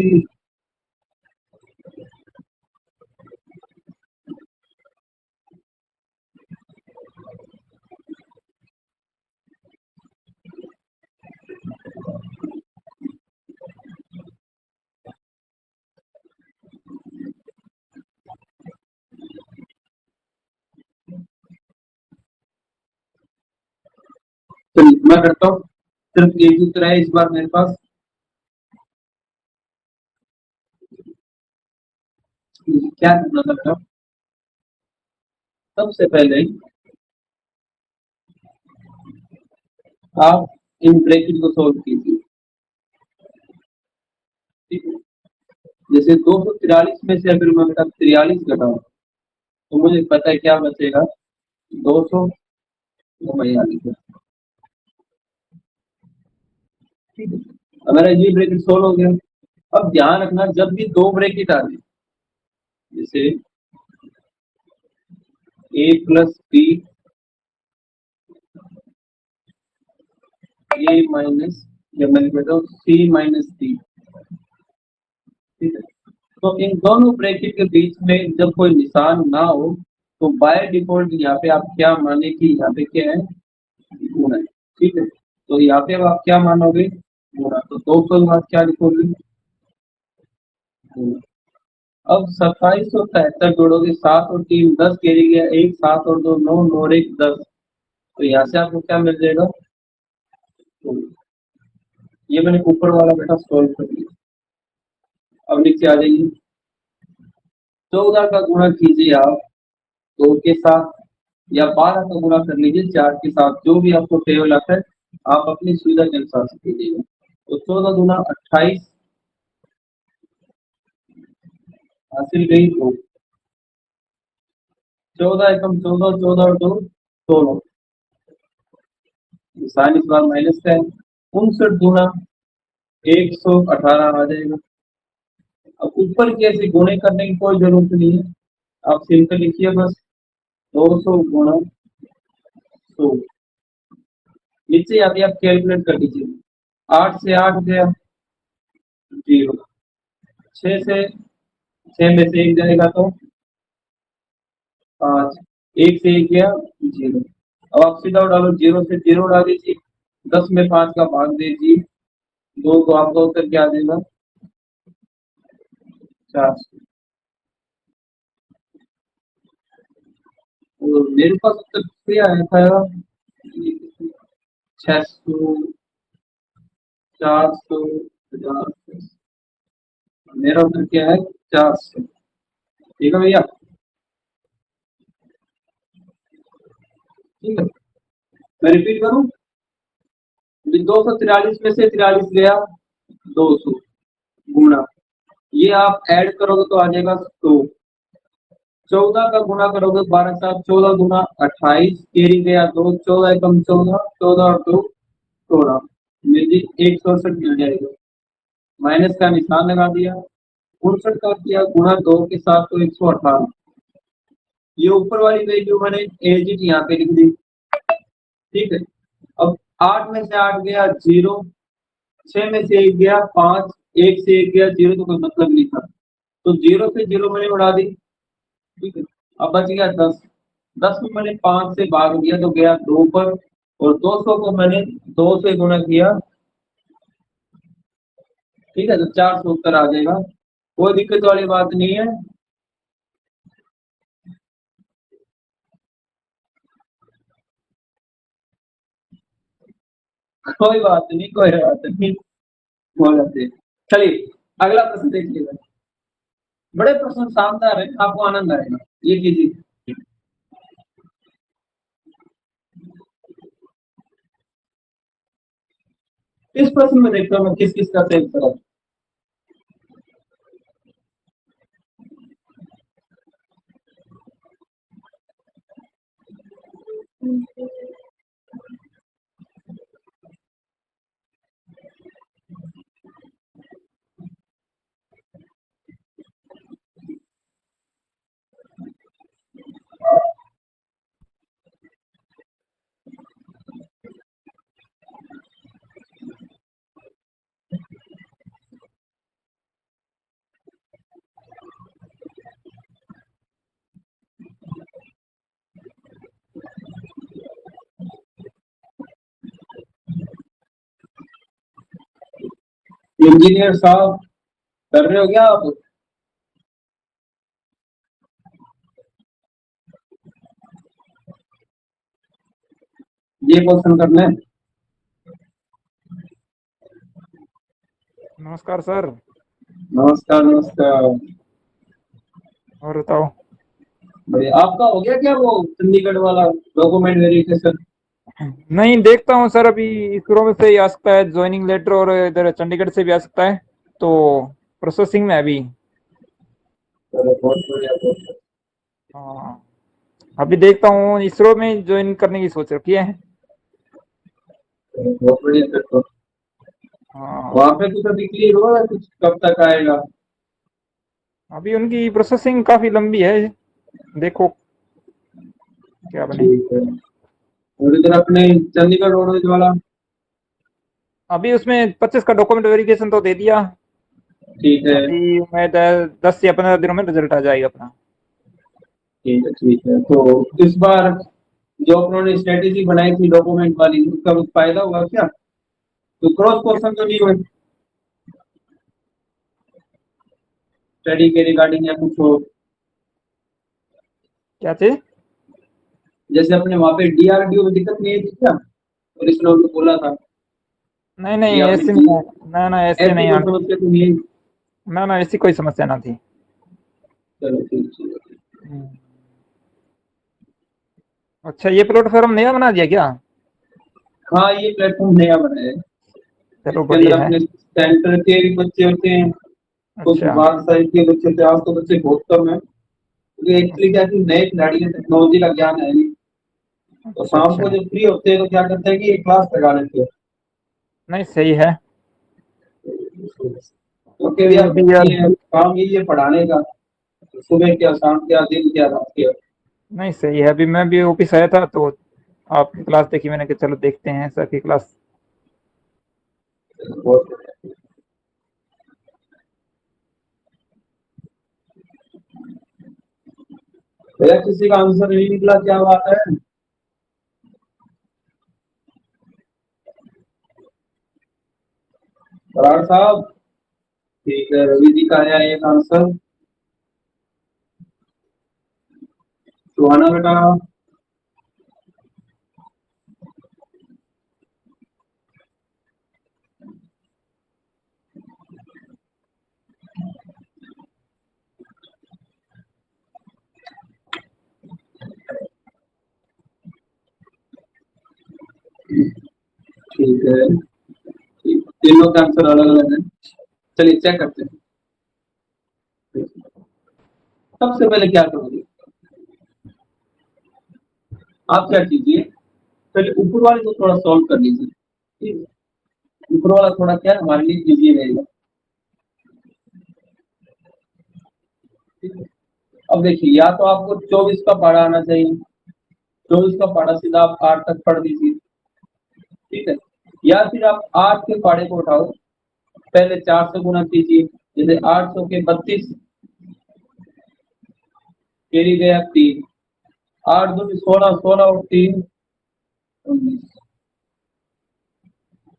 चलिए मैं करता हूँ। सिर्फ एक उत्तर है इस बार मेरे पास। क्या करना था? सबसे पहले आप इन ब्रैकेट को सोल्व कीजिए। ठीक है, जैसे 243 में से अगर मैं बेटा 43 घटाऊं तो मुझे पता है क्या बचेगा, 200 42। ठीक है, हमारा ये ब्रैकेट सोल्व हो गया। अब ध्यान रखना, जब भी दो ब्रैकेट आ जाए, जैसे a plus B, A minus, या मैं कहता हूँ सी माइनस डी। ठीक है, तो इन दोनों ब्रैकेट के बीच में जब कोई निशान ना हो तो बाय डिफॉल्ट यहाँ पे आप क्या माने कि यहाँ पे क्या है, गुणा है। ठीक है, तो यहाँ पे अब आप क्या मानोगे, गुणा। तो 200 के बाद क्या लिखोगे, गुणा। अब 2773 जोड़ोगे, 7 और 3 10 कैरी गया, एक 7 और 2 9 9 और 1 10। तो यहाँ से आपको क्या मिल जाएगा, तो ये मैंने ऊपर वाला बेटा सॉल्व कर लिया। अब नीचे आ जाइए, 14 का गुणा कीजिए आप 2 के साथ, या 12 का गुणा कर लीजिए 4 के साथ, जो भी आपको टेबल आता है आप अपनी सुविधा के अनुसार से कीजिएगा। तो 14 गुना 28 हासिल गई, तो 14 एकम 14, 14 और 2 16, साइन इस बार माइनस का है। 59 गुना 118 आ जाएगा। अब ऊपर की ऐसे गुणे करने की कोई जरूरत नहीं है, आप सिंपल लिखिए बस 200 गुणा 100। नीचे अभी आप कैलकुलेट कर लीजिए, 8 से 8 गया 0, 6 से 6 में से 1 जाएगा तो 5, 1 से 1 गया 0। अब आप सीधा डालो, 0 से 0 डाल दीजिए, 10 में 5 का भाग दीजिए 2, तो आपका उत्तर क्या आ जाएगा, 400। और मेरे पास उत्तर क्या आया था, 600, 400, 1000। मेरा उत्तर क्या है, 400। ठीक है भैया, ठीक है। मैं रिपीट करूं, 243 में से 43 गया 200 गुणा, ये आप ऐड करोगे तो आ जाएगा 100। 14 का गुणा करोगे 12 सात 14 गुना 28, कैरी गया 2, 14 एकम 14, 14 और 2 16, मेरी 168 मिल जाएगा। माइनस का निशान लगा दिया, 59 का किया गुणा 2 के साथ तो 118। ये ऊपर वाली वैल्यू मैंने एज इट यहाँ पे लिख दी। ठीक है, अब 8 में से 8 गया 0, 6 में से 1 गया 5, 1 से 1 गया 0, तो कोई मतलब नहीं था, तो 0 से 0 मैंने उड़ा दी। ठीक है, अब बच गया 10, 10 को मैंने 5 से भाग दिया तो गया 2 पर, और 200 को मैंने 2 से गुणा किया। ठीक है, तो 400 उत्तर आ जाएगा, कोई दिक्कत वाली बात नहीं है। कोई बात नहीं, कोई बात नहीं, हो जाते हैं। चलिए अगला प्रश्न देखिएगा। बड़े प्रश्न शानदार है, आपको आनंद आएगा, ये कीजिए। इस प्रश्न में देखता हूँ मैं किस किस का सही उत्तर है। इंजीनियर साहब कर रहे हो क्या आप? ये क्वेश्चन करना है। नमस्कार सर। नमस्कार नमस्कार। और बताओ। बढ़िया, आपका हो गया क्या वो चंडीगढ़ वाला डॉक्यूमेंट वेरिफिकेशन? नहीं, देखता हूँ सर, अभी इसरो में से ही आ सकता है ज्वाइनिंग लेटर, और इधर चंडीगढ़ से भी आ सकता है, तो प्रोसेसिंग में है अभी। चलो बहुत बढ़िया, बहुत बढ़िया। हाँ, अभी देखता हूँ, इसरो में ज्वाइन करने की सोच रखी है। चलो बहुत बढ़िया फिर तो। हाँ, वहाँ पे कुछ अभी क्लियर हुआ है, कुछ कब तक आएगा? अभी उनकी प्रोसेसिंग काफ़ी लंबी है, देखो क्या बने। ठीक है। और इधर अपने चंडीगढ़ रोडवेज वाला? अभी उसमें 25 का डॉक्यूमेंट वेरिफिकेशन तो दे दिया। ठीक है। अभी मैं 10 या 15 दिनों में रिजल्ट आ जाएगा अपना। ठीक है ठीक है, तो इस बार जो उन्होंने स्ट्रेटेजी बनाई थी डॉक्यूमेंट वाली, उसका कुछ फायदा हुआ क्या? तो क्रॉस क्वेश्चन तो नहीं हुए स्टडी के रिगार्डिंग या कुछ हो? क्या चीज? जैसे अपने वहाँ पे डीआरडीओ में दिक्कत नहीं आई थी क्या, और इसने उनको बोला था नहीं ये नहीं, अपनी ऐसे चीज, नहीं, ना ना, ऐसे ऐसी नहीं कोई आना। समस्या तो नहीं आई? ना ना, ऐसी कोई समस्या ना थी। चलो ठीक ठीक। हम्म। अच्छा, ये प्लेटफॉर्म नया बना दिया क्या? हाँ ये प्लेटफॉर्म नया बना है। चलो इसके अंदर बढ़िया है। अपने सेंटर के भी बच्चे होते हैं, कुछ अच्छा। बाहर साइड के बच्चे थे, आज तो बच्चे बहुत कम है। ये एक्चुअली क्या है कि नए खिलाड़ी हैं, टेक्नोलॉजी का ज्ञान है नहीं। तो अच्छा शाम को अच्छा। जब फ्री होते हैं तो क्या करते हैं कि एक क्लास लगा लेते हैं। नहीं, सही है। क्योंकि अभी यार अभी यार। ये काम यही है पढ़ाने का, सुबह क्या शाम क्या दिन क्या रात क्या। नहीं, सही है, अभी मैं भी ऑफिस आया था तो आपकी क्लास देखी मैंने, कहा चलो देखते हैं सर की क्लास। बहुत भैया, किसी का आंसर नहीं निकला, क्या बात है? बराड़ साहब? ठीक है, रवि जी का आया एक आंसर। सुहाना बेटा? ठीक है, ठीक। तीनों का आंसर अलग अलग है। चलिए चेक करते हैं। सबसे पहले क्या करोगे आप, क्या कीजिए, पहले ऊपर वाले को थोड़ा सॉल्व कर लीजिए। ठीक है? ऊपर वाला थोड़ा क्या है, हमारे लिए इजी रहेगा। ठीक है? अब देखिए, या तो आपको 24 का पढ़ा आना चाहिए, 24 का पढ़ा सीधा आप 8 तक पढ़ दीजिए। ठीक है? या फिर आप 8 के पढ़े को उठाओ, पहले 4 से गुना कीजिए। जैसे 800 के 32, फिर ही गया 3, 8 दूनी 16, 16 और 3 19।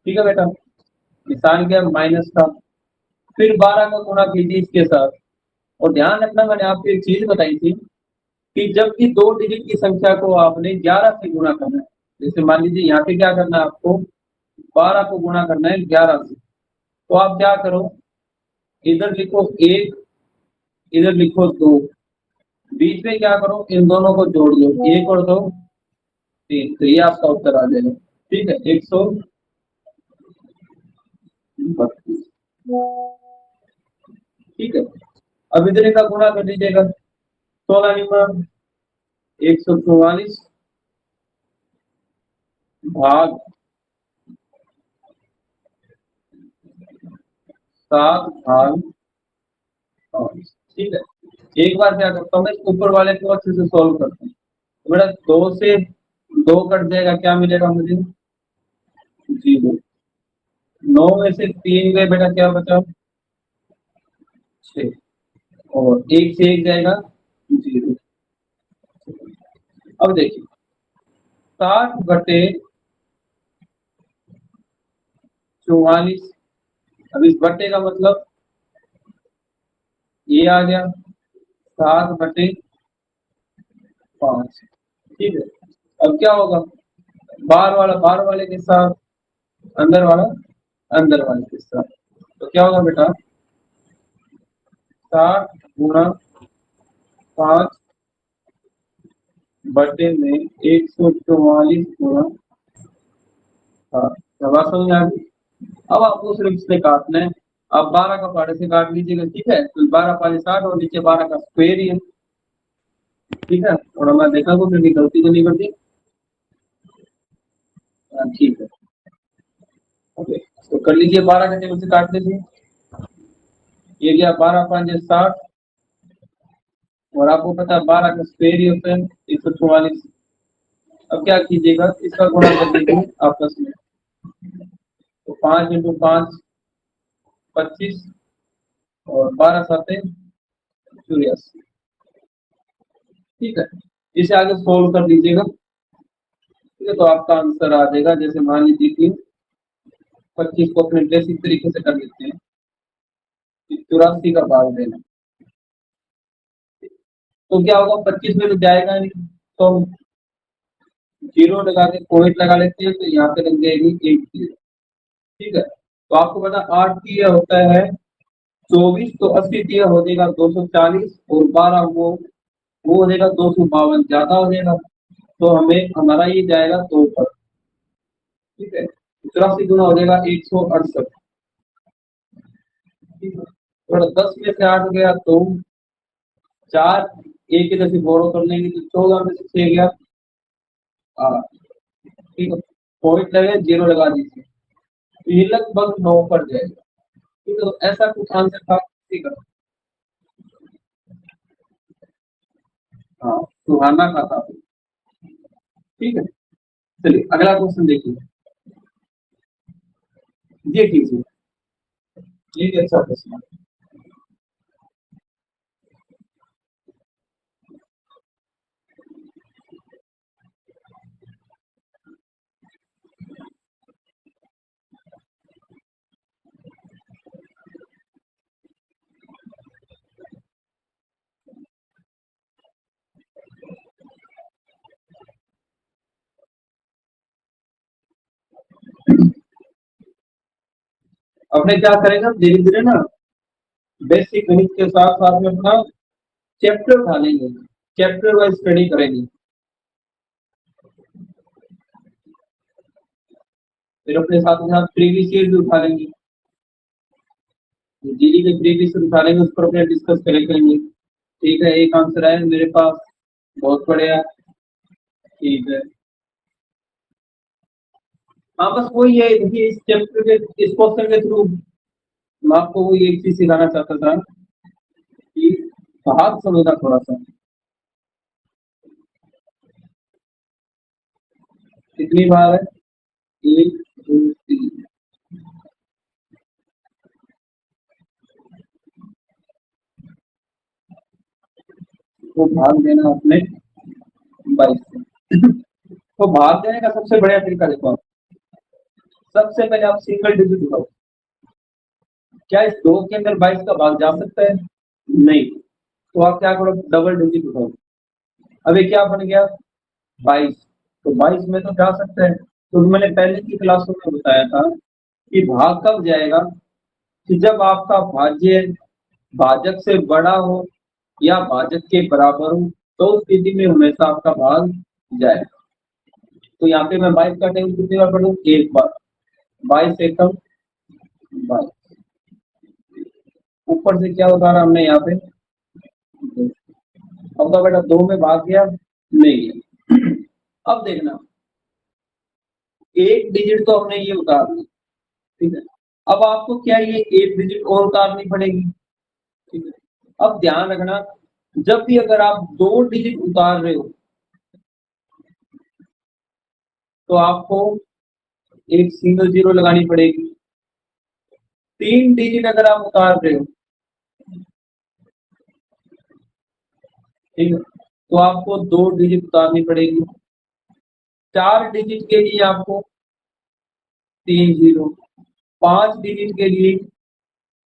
ठीक है बेटा, निशान क्या माइनस का। फिर 12 का गुणा कीजिए इसके साथ। और ध्यान रखना, मैंने आपको एक चीज बताई थी कि जब भी 2 डिजिट की संख्या को आपने 11 से गुणा करना है, जैसे मान लीजिए यहाँ पे क्या करना है आपको, 12 को गुणा करना है 11 से, तो आप क्या करो, इधर लिखो 1 इधर लिखो 2, बीच में क्या करो, इन दोनों को जोड़ दो, 1 और 2 3, तो ये आपका उत्तर आ जाएगा। ठीक है, 132। ठीक है, अब इधर का गुणा कर लीजिएगा, 16 144 भाग 7 भाग 5। ठीक है, एक बार क्या करता हूँ मैं, ऊपर वाले को अच्छे से सोल्व करता हूँ। तो बेटा 2 से 2 कट जाएगा, क्या मिलेगा मुझे, 0। 9 में से 3 गए बेटा, क्या बचा, 6, और 1 से 1 जाएगा, 0। अब देखिए 60/44, अब इस बट्टे का मतलब ये आ गया 7/5। ठीक है, अब क्या होगा, बाहर वाले के साथ, अंदर वाला अंदर वाले के साथ, तो क्या होगा बेटा, 60/5/144 जवाब समझ आ गई। अब आपको सिर्फ इससे काटना है, अब 12 का पाड़े से काट लीजिएगा। ठीक है, तो 12×5 = 60 और नीचे 12 का स्क्वायर ही है। ठीक है, और हमारा देखा को फिर गलती तो नहीं करती। ठीक है, ओके, तो कर लीजिए 12 का टेबल से काट लीजिए, ये गया 12×5 = 60, और आपको पता है 12 का स्क्वायर ही होता है 144। अब क्या कीजिएगा, इसका गुणा कर दीजिए आपस में, तो 5 × 5 25, और 12×7 = 84। ठीक है, इसे आगे सोल्व कर लीजिएगा। ठीक है, तो आपका आंसर आ जाएगा, जैसे मान लीजिए कि 25 को अपने बेसिक तरीके से कर लेते हैं, 84 का भाग देना, तो क्या होगा, 25 में तो जाएगा नहीं, तो हम 0 लगा के पॉइंट लगा लेते हैं, तो यहाँ पे लग जाएगी 1 0। ठीक है, तो आपको पता 8 तिया होता है 24, तो 80 तिया हो जाएगा 240, और 12 वो हो जाएगा 252, ज्यादा हो जाएगा, तो हमें हमारा ये जाएगा 2 पर। ठीक है, 84 गुना हो जाएगा 168। ठीक है, और 10 में से 8 गया तो 4, एक इधर से बोरो कर लेंगे, तो 14 में से 6 गया 8। ठीक है, पॉइंट लगे, 0 लगा दीजिए, तो ये लगभग 9 पर जाएगा। ठीक है, तो ऐसा कुछ आंसर था। ठीक है, हाँ, सुहाना का था। ठीक है, चलिए अगला क्वेश्चन देखिए, ये कीजिए, ये भी अच्छा क्वेश्चन है। अपने क्या करेंगे, धीरे धीरे ना बेसिक गणित के साथ साथ में अपना चैप्टर उठा लेंगे, चैप्टर वाइज स्टडी करेंगे, फिर अपने साथ में साथ प्रीवियस ईयर भी उठा लेंगे, जीडी के प्रीवियस ईयर उठा लेंगे, उस पर अपने डिस्कस करेंगे। ठीक है, एक आंसर है मेरे पास, बहुत बढ़िया। ठीक है, हाँ बस वही है, देखिए इस चैप्टर के, इस क्वेश्चन के थ्रू मैं आपको वो एक चीज सिखाना चाहता था कि भाग समझना थोड़ा सा। कितनी बार है, 1 2 3, तो भाग देना अपने 22 से। तो भाग देने का सबसे बढ़िया तरीका देखो आप, सबसे पहले आप सिंगल डिजिट उठाओ। क्या इस 2 के अंदर 22 का भाग जा सकता है, नहीं, तो आप क्या करो, डबल डिजिट उठाओ। अभी क्या बन गया, 22, तो 22 में तो जा सकता है। तो मैंने पहले की क्लासों में बताया था कि भाग कब जाएगा, कि जब आपका भाज्य भाजक से बड़ा हो या भाजक के बराबर हो तो उस स्थिति में हमेशा आपका भाग जाए। तो यहाँ पे मैं 22 का टेबल कितनी बार पढ़ूं? एक बार। 22 एकम 22। ऊपर से क्या उतारा हमने यहाँ पे? अब तो बेटा 2 में भाग गया नहीं गया। अब देखना, एक डिजिट तो हमने ये उतार ली, ठीक है। अब आपको क्या ये एक डिजिट और उतारनी पड़ेगी, ठीक है। अब ध्यान रखना, जब भी अगर आप 2 डिजिट उतार रहे हो तो आपको एक सिंगल जीरो लगानी पड़ेगी। 3 डिजिट अगर आप उतार रहे हो, ठीक है, तो आपको 2 डिजिट उतारनी पड़ेगी। 4 डिजिट के लिए आपको 3 जीरो, 5 डिजिट के लिए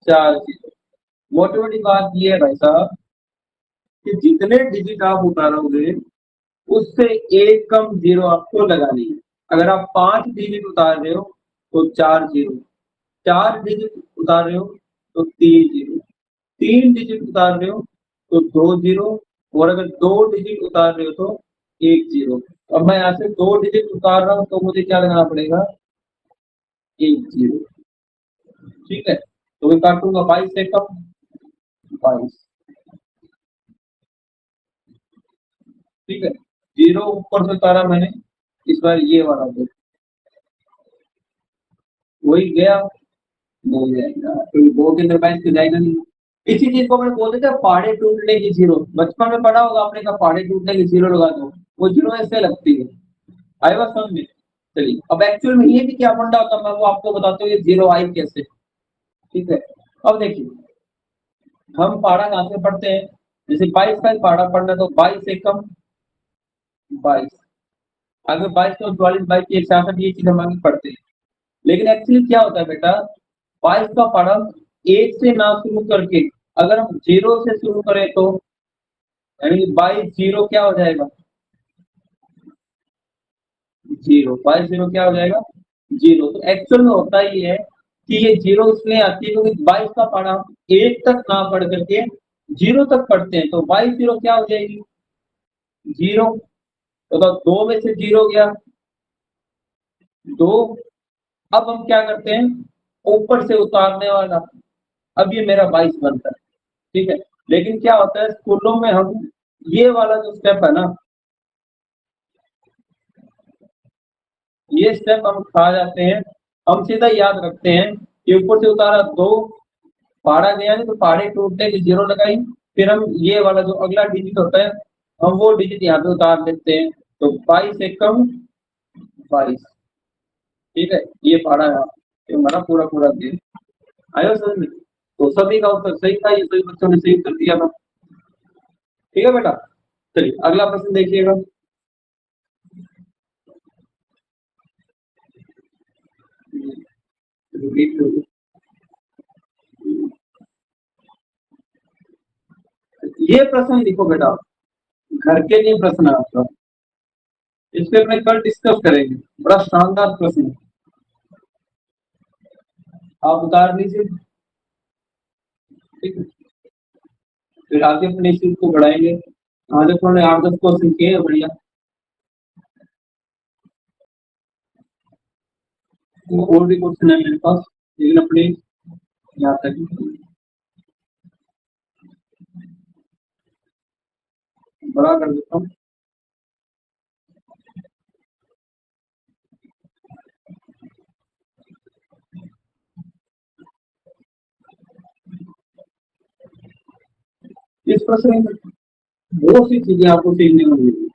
4 जीरो। मोटी मोटी बात ये है भाई साहब कि जितने डिजिट आप उतारोगे उससे एक कम जीरो आपको लगानी है। अगर आप 5 डिजिट उतार रहे हो तो 4 जीरो, 4 डिजिट उतार रहे हो तो 3 जीरो, 3 डिजिट उतार रहे हो तो 2 जीरो, और अगर 2 डिजिट उतार रहे हो तो 1 जीरो। अब मैं यहाँ से 2 डिजिट उतार रहा हूँ तो मुझे क्या लगाना पड़ेगा? 1 जीरो, ठीक है। तो मैं काटूंगा 22 से कम 22, ठीक है। जीरो ऊपर से उतारा मैंने, इस बार ये वाला दो वही गया, नहीं जाएगा तो 2 के अंदर 22 तो जाएगा नहीं। इसी चीज को मैंने बोल देता पहाड़े टूटने की जीरो, बचपन में पढ़ा होगा आपने, कहा पहाड़े टूटने की जीरो लगा दो, वो जीरो ऐसे लगती है। आई बात समझ में? चलिए, अब एक्चुअल में ये भी क्या फंडा होता है मैं वो आपको बताता हूँ, ये जीरो आई कैसे, ठीक है। अब देखिए, हम पहाड़ा कहाँ से पढ़ते हैं? जैसे 22 का पहाड़ा पढ़ना तो 22 एकम 22, अगर 22 तो 44, 22 की 66, ये चीज हम आगे पढ़ते हैं। लेकिन एक्चुअली क्या होता है बेटा, 22 का पढ़ा एक से ना शुरू करके अगर हम जीरो से शुरू करें तो यानी 22 जीरो क्या हो जाएगा? जीरो। 22 जीरो क्या हो जाएगा? जीरो। तो एक्चुअल में होता ही है कि ये जीरो इसलिए आती है क्योंकि 22 का पढ़ा एक तक ना पढ़ करके जीरो तक पढ़ते हैं, तो 22 जीरो क्या हो जाएगी? जीरो। तो 2 में से जीरो गया 2। अब हम क्या करते हैं, ऊपर से उतारने वाला, अब ये मेरा 22 बनता है, ठीक है। लेकिन क्या होता है स्कूलों में, हम ये वाला जो स्टेप है ना, ये स्टेप हम खा जाते हैं। हम सीधा याद रखते हैं कि ऊपर से उतारा 2, पहाड़ा गया नहीं तो पहाड़े टूटने की जीरो लगाई, फिर हम ये वाला जो अगला डिजिट होता है हम वो डिजिट यहाँ पे उतार देते हैं, तो 22 एकम 22, ठीक है। ये पहाड़ा है, ये हमारा पूरा पूरा दिन आयो समझ में? तो सभी का उत्तर सही था, ये सभी बच्चों ने सही कर दिया था, ठीक है बेटा। चलिए अगला प्रश्न देखिएगा। ये प्रश्न लिखो बेटा, घर के लिए प्रश्न है आपका, इस पे अपने कल डिस्कस करेंगे, बड़ा शानदार प्रश्न है। आप उतार लीजिए, ठीक है। फिर आगे अपने इस चीज को बढ़ाएंगे। आज अपने 8-10 क्वेश्चन किए हैं बढ़िया, और भी क्वेश्चन है मेरे पास, लेकिन अपने यहाँ तक ही। बड़ा कर देता हूँ। इस प्रश्न में बहुत सी चीजें आपको सीखने को मिलेगी।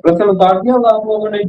प्रश्न उतार दिया होगा आप लोगों ने?